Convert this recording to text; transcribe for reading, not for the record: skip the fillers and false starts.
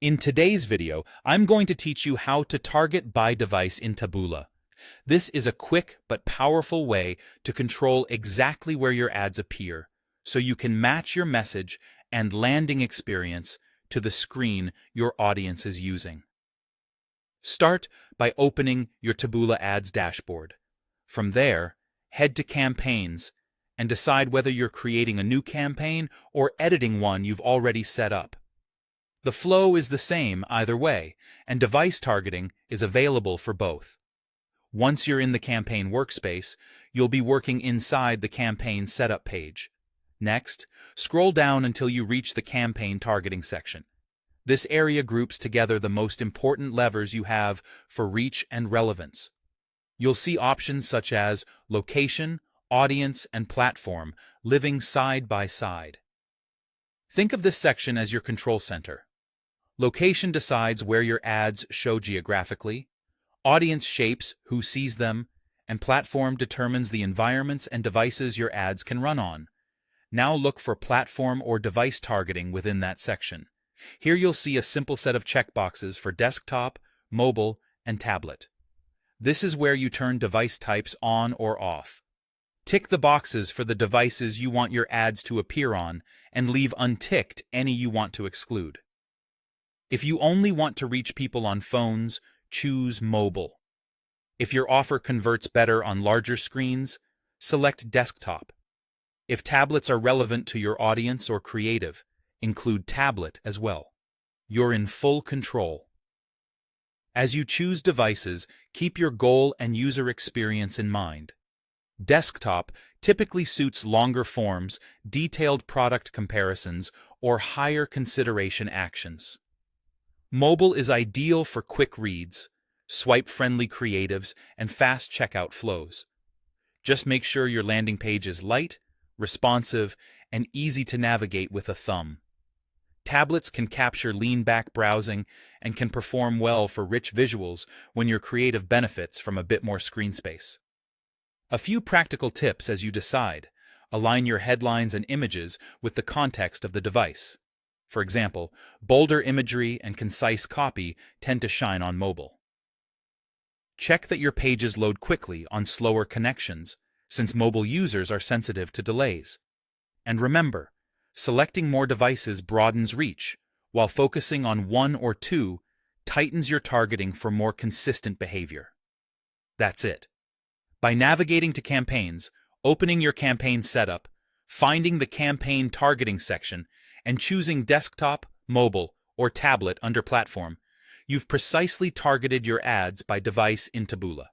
In today's video, I'm going to teach you how to target by device in Taboola. This is a quick but powerful way to control exactly where your ads appear, so you can match your message and landing experience to the screen your audience is using. Start by opening your Taboola Ads dashboard. From there, head to Campaigns and decide whether you're creating a new campaign or editing one you've already set up. The flow is the same either way, and device targeting is available for both. Once you're in the campaign workspace, you'll be working inside the campaign setup page. Next, scroll down until you reach the campaign targeting section. This area groups together the most important levers you have for reach and relevance. You'll see options such as location, audience, and platform living side by side. Think of this section as your control center. Location decides where your ads show geographically, audience shapes who sees them, and platform determines the environments and devices your ads can run on. Now look for platform or device targeting within that section. Here you'll see a simple set of checkboxes for desktop, mobile, and tablet. This is where you turn device types on or off. Tick the boxes for the devices you want your ads to appear on and leave unticked any you want to exclude. If you only want to reach people on phones, choose mobile. If your offer converts better on larger screens, select desktop. If tablets are relevant to your audience or creative, include tablet as well. You're in full control. As you choose devices, keep your goal and user experience in mind. Desktop typically suits longer forms, detailed product comparisons, or higher consideration actions. Mobile is ideal for quick reads, swipe-friendly creatives, and fast checkout flows. Just make sure your landing page is light, responsive, and easy to navigate with a thumb. Tablets can capture lean-back browsing and can perform well for rich visuals when your creative benefits from a bit more screen space. A few practical tips as you decide. Align your headlines and images with the context of the device. For example, bolder imagery and concise copy tend to shine on mobile. Check that your pages load quickly on slower connections, since mobile users are sensitive to delays. And remember, selecting more devices broadens reach, while focusing on one or two tightens your targeting for more consistent behavior. That's it. By navigating to campaigns, opening your campaign setup, finding the campaign targeting section, and choosing desktop, mobile, or tablet under platform, you've precisely targeted your ads by device in Taboola.